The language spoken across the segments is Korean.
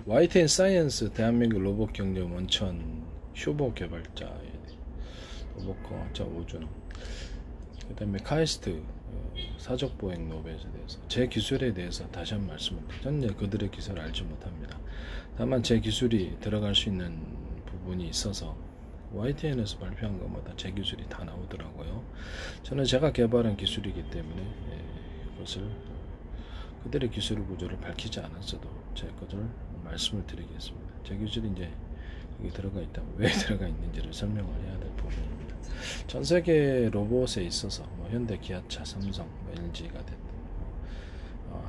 YTN 사이언스 대한민국 로봇 경제 원천 휴보 개발자의 로봇과학자 오준호, 그 다음에 카이스트 사적보행 노벨에 대해서 제 기술에 대해서 다시 한번 말씀드립니다. 저는 그들의 기술을 알지 못합니다. 다만 제 기술이 들어갈 수 있는 부분이 있어서 YTN에서 발표한 것마다 제 기술이 다 나오더라고요. 저는 제가 개발한 기술이기 때문에 그것을 그들의 기술 구조를 밝히지 않았어도 제 것을 말씀을 드리겠습니다. 제 기술이 이제 여기 들어가 있다면 왜 들어가 있는지를 설명을 해야 될 부분입니다. 전 세계 로봇에 있어서 현대, 기아차, 삼성, LG가 됐든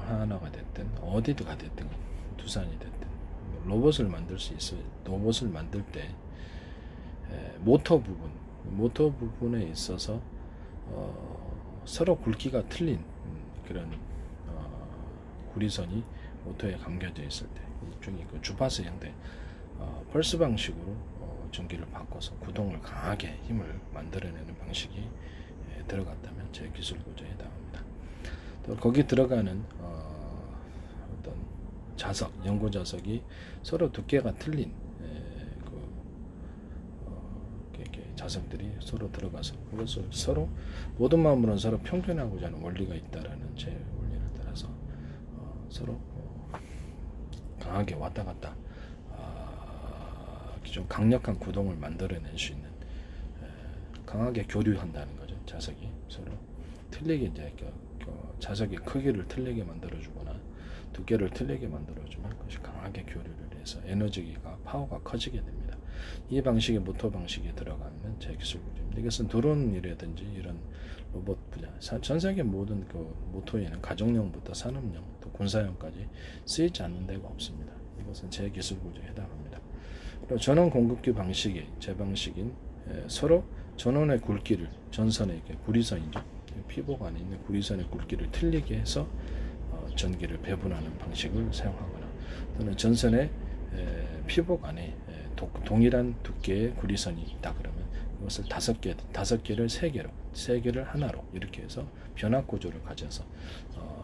하나가 됐든 어디가 됐든 두산이 됐든 로봇을 만들 수 있어요. 로봇을 만들 때 모터 부분에 있어서 서로 굵기가 틀린 그런 구리선이 모터에 감겨져 있을 때 일종의 그 주파수 형태 펄스 방식으로 전기를 바꿔서 구동을 강하게 힘을 만들어내는 방식이 들어갔다면 제 기술 구조에 해당합니다. 또 거기 들어가는 어떤 자석, 연고 자석이 서로 두께가 틀린 자석들이 서로 들어가서 그것을 서로 모든 마음으로는 서로 평균하고자 하는 원리가 있다라는 제 원리를 따라서 서로 강하게 왔다 갔다 좀 강력한 구동을 만들어낼 수 있는 강하게 교류한다는 거죠. 자석이 서로 틀리게 이제 자석의 크기를 틀리게 만들어주거나 두께를 틀리게 만들어주면 그것이 강하게 교류를 해서 에너지가 파워가 커지게 됩니다. 이 방식의 모터 방식에 들어가는 제 기술 구조입니다. 이것은 드론이라든지 이런 로봇 분야, 전 세계 모든 그 모터에는 가정용부터 산업용 또 군사용까지 쓰이지 않는 데가 없습니다. 이것은 제 기술 구조에 해당합니다. 그리고 전원 공급기 방식이 제 방식인 서로 전원의 굵기를 전선의 이렇게 구리선이죠. 피복 안에 있는 구리선의 굵기를 틀리게 해서 전기를 배분하는 방식을 사용하거나 또는 전선의 피복 안에 동일한 두께의 구리선이 있다 그러면 이것을 다섯 개를 세 개를 하나로 이렇게 해서 변압 구조를 가져서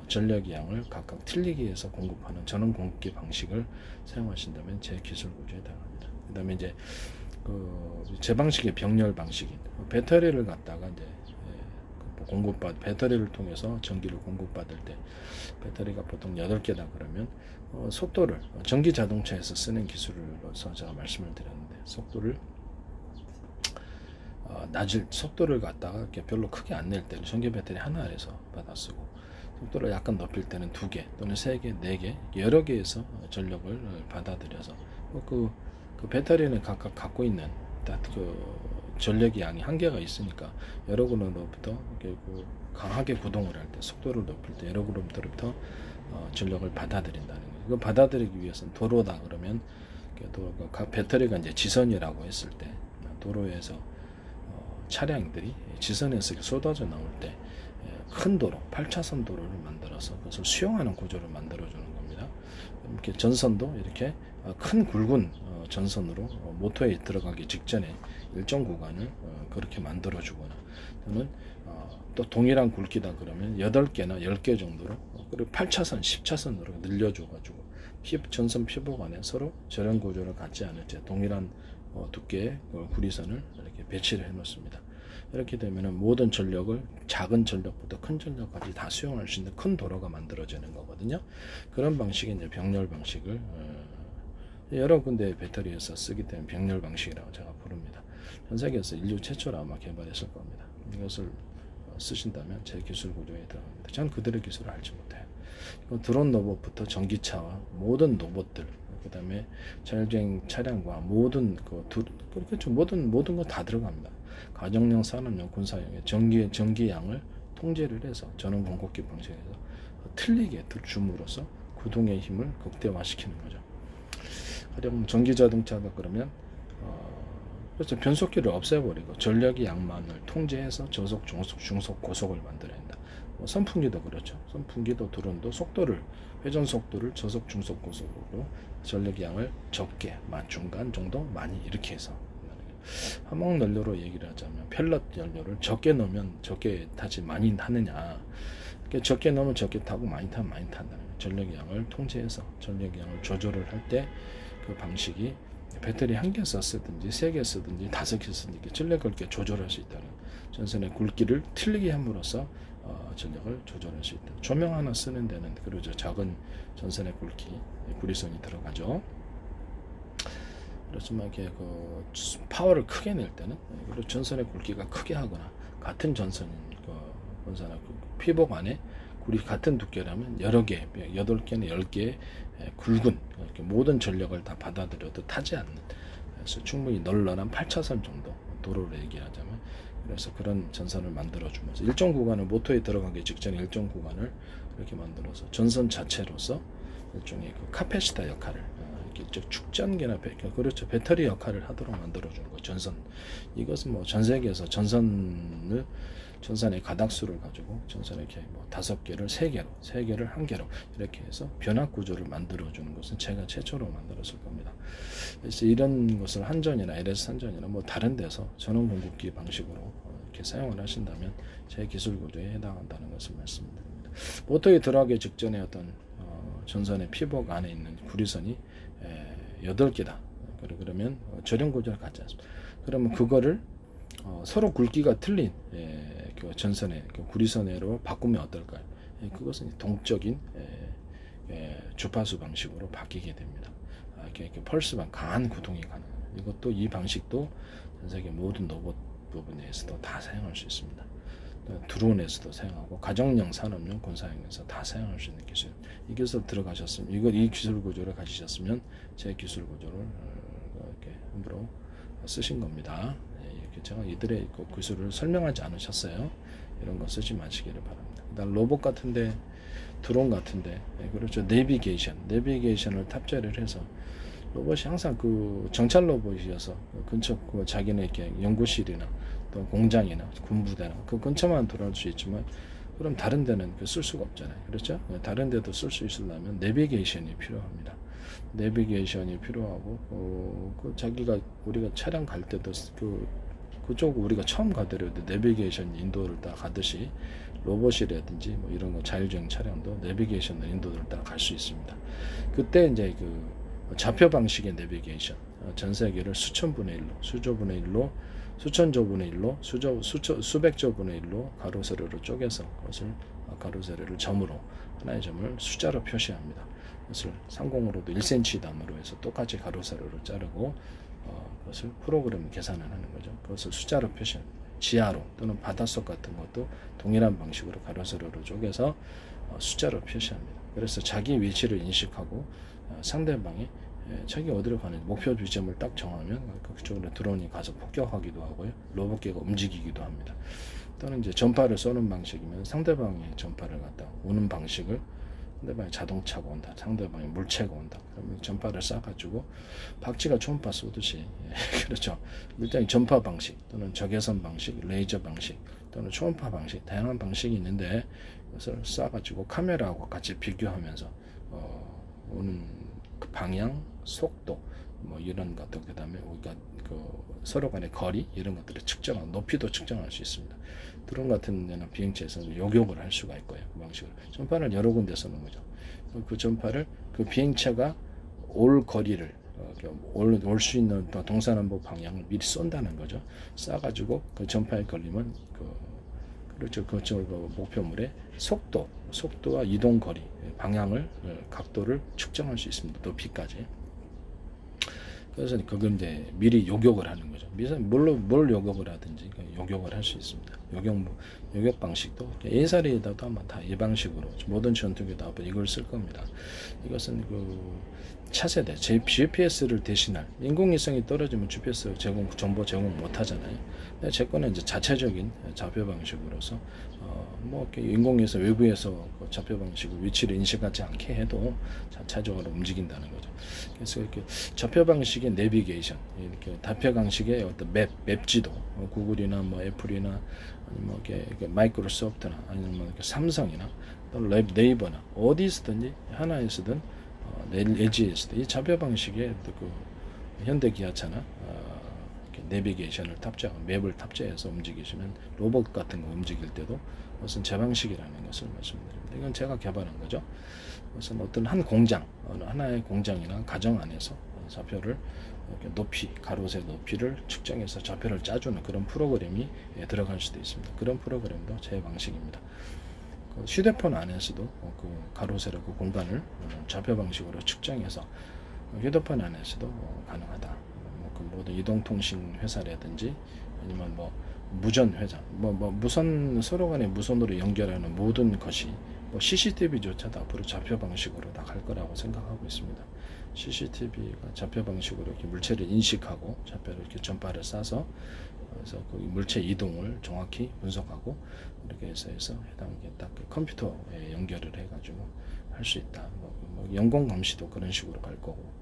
전력 양을 각각 틀리게 해서 공급하는 전원 공급기 방식을 사용하신다면 제 기술 구조에 해당합니다. 그 다음에 이제 제 방식의 병렬 방식인 배터리를 갖다가 이제 배터리를 통해서 전기를 공급받을 때 배터리가 보통 8개다 그러면 속도를 전기 자동차에서 쓰는 기술로서 제가 말씀을 드렸는데 속도를 갖다가 이렇게 별로 크게 안 낼 때는 전기 배터리 하나에서 받아 쓰고 속도를 약간 높일 때는 2개 또는 3개, 4개 여러 개에서 전력을 받아들여서 그 배터리는 각각 갖고 있는 전력의 양이 한계가 있으니까 여러 그룹으로부터 강하게 구동을 할 때 속도를 높일 때 여러 그룹으로부터 전력을 받아들인다는 거예요. 이거 받아들이기 위해서는 도로다 그러면 배터리가 이제 지선이라고 했을 때 도로에서 차량들이 지선에서 쏟아져 나올 때 큰 도로, 8차선 도로를 만들어서 그것을 수용하는 구조를 만들어주는 겁니다. 이렇게 전선도 이렇게 큰 굵은 전선으로 모터에 들어가기 직전에 일정 구간을 그렇게 만들어주거나 또는 또 동일한 굵기다 그러면 8개나 10개 정도로 그리고 8차선, 10차선으로 늘려줘가지고 전선 피복 안에 서로 저런 구조를 갖지 않을 때 동일한 두께의 구리선을 이렇게 배치를 해 놓습니다. 이렇게 되면 모든 전력을 작은 전력부터 큰 전력까지 다 수용할 수 있는 큰 도로가 만들어지는 거거든요. 그런 방식의 이제 병렬 방식을 여러 군데 배터리에서 쓰기 때문에 병렬 방식이라고 제가 부릅니다. 전 세계에서 인류 최초로 아마 개발했을 겁니다. 이것을 쓰신다면 제 기술 구조에 들어갑니다. 저는 그들의 기술을 알지 못해요. 드론 로봇부터 전기차와 모든 로봇들, 그 다음에 자율주행 차량과 모든 모든 거 다 들어갑니다. 가정용, 산업용, 군사용의 전기 양을 통제를 해서 전원 공급기 방식에서 틀리게 줌으로써 구동의 힘을 극대화시키는 거죠. 가령 전기 자동차가 그러면 그래서 변속기를 없애버리고 전력의 양만을 통제해서 저속, 중속, 중속, 고속을 만들어야 한다. 선풍기도 그렇죠. 선풍기도 드론도 회전 속도를 저속, 중속, 고속으로 전력의 양을 적게, 중간 정도 많이 이렇게 해서 화목 연료로 얘기를 하자면 펠럿 연료를 적게 넣으면 적게 타지 많이 타느냐, 적게 넣으면 적게 타고 많이 타면 많이 탄다는 거예요. 전력의 양을 통제해서 전력의 양을 조절을 할 때 그 방식이 배터리 한 개 썼든지 세 개 쓰든지 다섯 개 쓰든지 전력을 이렇게 조절할 수 있다는, 전선의 굵기를 틀리게 함으로써 전력을 조절할 수 있다. 조명 하나 쓰는 데는 그러죠. 작은 전선의 굵기, 구리선이 들어가죠. 그렇지만 이렇게 그 파워를 크게 낼 때는, 그리고 전선의 굵기가 크게 하거나 같은 전선 본사나 피복 안에 굴이 같은 두께라면 여러 개, 8개나 10개의 굵은 모든 전력을 다 받아들여도 타지 않는, 그래서 충분히 널널한 8차선 정도 도로를 얘기하자면, 그래서 그런 전선을 만들어주면서 일정 구간을 모터에 들어가기 직전에 일정 구간을 이렇게 만들어서 전선 자체로서 일종의 그 카패시터 역할을, 즉 축전기나 그렇죠, 배터리 역할을 하도록 만들어주는 거. 전선, 이것은 뭐 전 세계에서 전선의 가닥수를 가지고 전선에 이렇게 뭐 5개를 3개로, 3개를 1개로 이렇게 해서 변압 구조를 만들어주는 것은 제가 최초로 만들었을 겁니다. 그래서 이런 것을 한전이나 LS 한전이나 뭐 다른 데서 전원 공급기 방식으로 이렇게 사용을 하신다면 제 기술 구조에 해당한다는 것을 말씀드립니다. 모터에 들어가기 직전에 어떤 전선의 피복 안에 있는 구리선이 8개다. 그러면 절연 구조를 갖지 않습니다. 그러면 그거를 서로 굵기가 틀린 그 전선의 그 구리선으로 바꾸면 어떨까요? 그것은 동적인 주파수 방식으로 바뀌게 됩니다. 이렇게 펄스방, 강한 구동이 가능합니다. 이것도, 이 방식도 전 세계 모든 로봇 부분에서도 다 사용할 수 있습니다. 드론에서도 사용하고 가정용, 산업용, 군사용에서 다 사용할 수 있는 기술. 이 기술 들어가셨으면, 이 기술 구조를 가지셨으면 제 기술 구조를 이렇게 함부로 쓰신 겁니다. 이렇게 제가 이들의 기술을 설명하지 않으셨어요. 이런 거 쓰지 마시기를 바랍니다. 그다음 로봇 같은데, 드론 같은데, 그렇죠, 내비게이션을 탑재를 해서 로봇이 항상 그 정찰 로봇이어서 근처 그 자기네 이렇게 연구실이나 또 공장이나 군부대나 그 근처만 돌아올 수 있지만, 그럼 다른 데는 쓸 수가 없잖아요. 그렇죠? 다른 데도 쓸 수 있으려면 내비게이션이 필요합니다. 내비게이션이 필요하고, 자기가 우리가 차량 갈 때도 그쪽 우리가 처음 가더라도 내비게이션 인도를 다 가듯이 로봇이라든지 뭐 이런 거 자율주행 차량도 내비게이션 인도를 따라 갈 수 있습니다. 그때 이제 그 좌표 방식의 내비게이션, 전 세계를 수천분의 1로, 수조분의 1로, 수천조분의 1로, 수백조분의 1로 가로 세로로 쪼개서 그것을 가로 세로를 점으로, 하나의 점을 숫자로 표시합니다. 그것을 30으로도 1cm 단으로 해서 똑같이 가로 세로로 자르고 그것을 프로그램 계산을 하는 거죠. 그것을 숫자로 표시합니다. 지하로 또는 바닷속 같은 것도 동일한 방식으로 가로 세로로 쪼개서 숫자로 표시합니다. 그래서 자기 위치를 인식하고 상대방이 자기 어디로 가는지 목표 지점을 딱 정하면 그쪽으로 드론이 가서 폭격하기도 하고요, 로봇기가 움직이기도 합니다. 또는 이제 전파를 쏘는 방식이면 상대방의 전파를 갖다 오는 방식을, 상대방이 자동차가 온다, 상대방이 물체가 온다, 그러면 전파를 쏴가지고 박쥐가 초음파 쏘듯이 그렇죠, 일단 전파 방식 또는 적외선 방식, 레이저 방식 또는 초음파 방식, 다양한 방식이 있는데 그것을 쏴가지고 카메라하고 같이 비교하면서 오는 그 방향, 속도 뭐 이런 것들, 그 다음에 우리가 서로 간의 거리, 이런 것들을 측정하고 높이도 측정할 수 있습니다. 드론 같은 데는 비행체에서는 요격을 할 수가 있고요. 그 방식으로 전파를 여러 군데 쏘는 거죠. 그 전파를 그 비행체가 올 거리를 올 수 있는 동서남북 방향을 미리 쏜다는 거죠. 쏴가지고 그 전파에 걸리면 그렇죠, 그 목표물의 속도와 이동 거리, 방향을, 각도를 측정할 수 있습니다. 높이까지. 그래서 그걸 이제 미리 요격을 하는 거죠. 뭘 요격을 하든지 요격을 할 수 있습니다. 요격 방식도 예사리에다도 아마 다 이 방식으로 모든 전투기도 아마 이걸 쓸 겁니다. 이것은 그 차세대 GPS를 대신할, 인공위성이 떨어지면 GPS 정보 제공 못 하잖아요. 제 거는 이제 자체적인 좌표 방식으로서 뭐 인공위성 외부에서 그 좌표 방식을 위치를 인식하지 않게 해도 자체적으로 움직인다는 거죠. 그래서 이렇게 좌표 방식의 내비게이션, 이렇게 좌표 방식의 어떤 맵 지도, 구글이나 뭐 애플이나 아니면 뭐 이렇게 마이크로소프트나 아니면 뭐 삼성이나 또는 네이버나 어디서든지 하나에서든 LG에서도 이 좌표 방식의 그 현대기아차나 내비게이션을 탑재하고 맵을 탑재해서 움직이시면 로봇 같은 거 움직일 때도 무슨 제 방식이라는 것을 말씀드립니다. 이건 제가 개발한 거죠. 그것은 어떤 한 공장, 어느 하나의 공장이나 가정 안에서 좌표를 이렇게 높이, 가로세 높이를 측정해서 좌표를 짜주는 그런 프로그램이 들어갈 수도 있습니다. 그런 프로그램도 제 방식입니다. 휴대폰 안에서도 그 가로세로 그 공간을 좌표 방식으로 측정해서 휴대폰 안에서도 가능하다. 그 모든 이동통신 회사라든지 아니면 뭐 무전 회사, 무선 서로 간에 무선으로 연결하는 모든 것이 CCTV조차도 앞으로 좌표 방식으로 다 갈 거라고 생각하고 있습니다. CCTV가 좌표 방식으로 이렇게 물체를 인식하고 좌표를 이렇게 전파를 쏴서 그래서 그 물체 이동을 정확히 분석하고 이렇게 해서 해당 딱 컴퓨터에 연결을 해가지고 할 수 있다. 연공 감시도 그런 식으로 갈 거고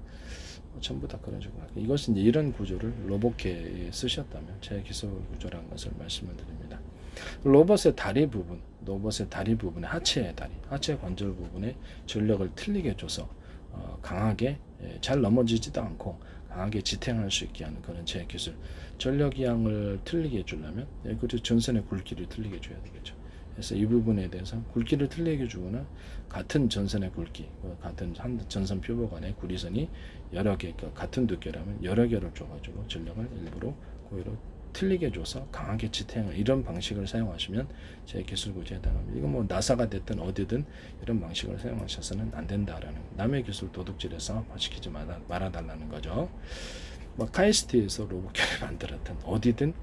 전부 다 그런 식으로 갈 거고 이것은 이제 이런 구조를 로봇계에 쓰셨다면 제 기술 구조라는 것을 말씀을 드립니다. 로봇의 다리 부분에 하체 관절 부분에 전력을 틀리게 줘서 강하게 잘 넘어지지도 않고 강하게 지탱할 수 있게 하는 그런 제 기술. 전력이양을 틀리게 해주려면 그리고 전선의 굵기를 틀리게 줘야 되겠죠. 그래서 이 부분에 대해서 굵기를 틀리게 주거나 같은 전선의 굵기, 같은 한 전선 표보 간의 구리선이 여러 개, 같은 두께라면 여러 개를 줘가지고 전력을 일부러 고의로 틀리게 줘서 강하게 지탱을 이런 방식을 사용하시면 제 기술 구조에 해당합니다. 이건 뭐 나사가 됐든 어디든 이런 방식을 사용하셔서는 안 된다라는 남의 기술 도둑질해서 시키지 말아달라는 거죠. 뭐 카이스트에서 로봇계를 만들었든 어디든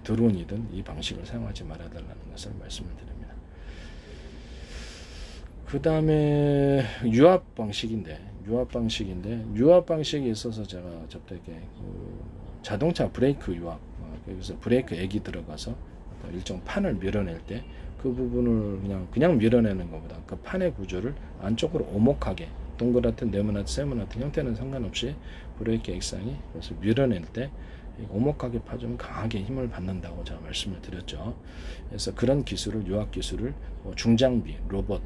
드론이든 이 방식을 사용하지 말아달라는 것을 말씀을 드립니다. 그 다음에 유압 방식인데 유압 방식에 있어서 제가 접대게 자동차 브레이크 유압, 그래서 브레이크 액이 들어가서 일정 판을 밀어낼 때 그 부분을 그냥 밀어내는 것보다 그 판의 구조를 안쪽으로 오목하게 동그랗든 네모나든 세모나든 형태는 상관없이 브레이크 액상이 그래서 밀어낼 때 오목하게 파주면 강하게 힘을 받는다고 제가 말씀을 드렸죠. 그래서 그런 기술을 유압 기술을 중장비 로봇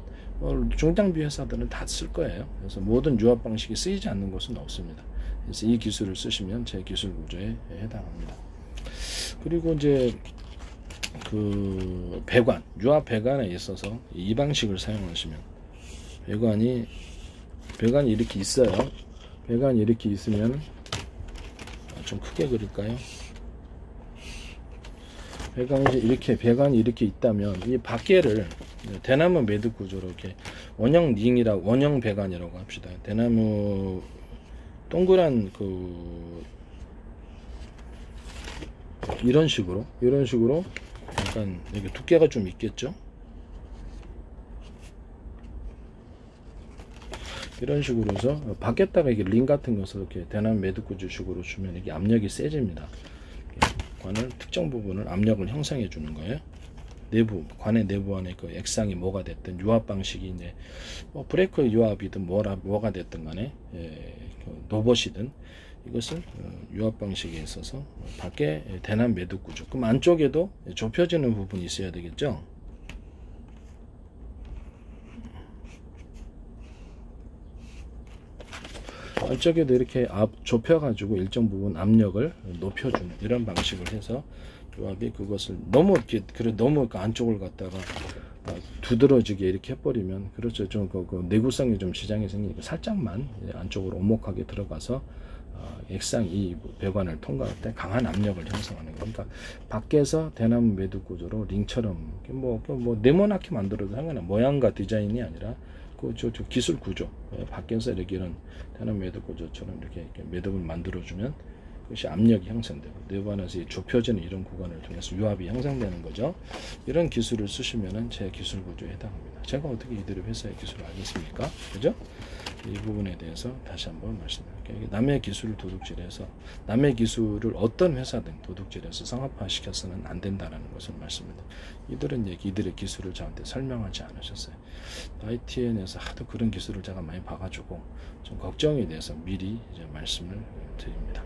중장비 회사들은 다 쓸 거예요. 그래서 모든 유압 방식이 쓰이지 않는 곳은 없습니다. 그래서 이 기술을 쓰시면 제 기술 구조에 해당합니다. 그리고 이제 그 배관, 유압 배관에 있어서 이 방식을 사용하시면 배관이 이렇게 있어요. 배관이 이렇게 있으면 좀 크게 그릴까요? 배관이 이렇게 있다면 이 밖에를 대나무 매듭 구조로 이렇게 원형 배관이라고 합시다. 대나무 동그란 이런 식으로 약간 이렇게 두께가 좀 있겠죠. 이런 식으로 해서 밖에다가 이게 링 같은 것을 이렇게 대나무 매듭 구조식으로 주면 이게 압력이 세집니다. 관을 특정 부분을 압력을 형성해 주는 거예요. 관의 내부 안에 그 액상이 뭐가 됐든 유압 방식이 이제 브레이크 유압이든 뭐가 됐든 간에 로봇이든 이것을 유압 방식에 있어서 밖에 대나무 매듭 구조. 그럼 안쪽에도 좁혀지는 부분이 있어야 되겠죠. 안쪽에도 이렇게 좁혀가지고 일정 부분 압력을 높여주는 이런 방식을 해서 유압이 그것을 너무 안쪽을 갖다가 두드러지게 이렇게 해버리면 그렇죠. 좀 그 내구성이 좀 지장이 생기니까 살짝만 안쪽으로 오목하게 들어가서 액상 이 배관을 통과할 때 강한 압력을 형성하는 거예요. 그러니까 밖에서 대나무 매듭 구조로 링처럼 네모나게 만들어도 상관없어요. 모양과 디자인이 아니라 저 기술 구조 밖에서 이런 대나무 매듭 구조처럼 이렇게 매듭을 만들어주면 그것이 압력이 형성되고 내부 안에서 좁혀지는 이런 구간을 통해서 유압이 형성되는 거죠. 이런 기술을 쓰시면은 제 기술 구조에 해당합니다. 제가 어떻게 이들의 회사의 기술을 알겠습니까? 그죠? 이 부분에 대해서 다시 한번 말씀드릴게요. 남의 기술을 도둑질해서 남의 기술을 어떤 회사든 도둑질해서 상업화시켜서는 안 된다는 것을 말씀드립니다. 이들은 이들의 기술을 저한테 설명하지 않으셨어요. ITN에서 하도 그런 기술을 제가 많이 봐가지고 좀 걱정이 돼서 미리 이제 말씀을 드립니다.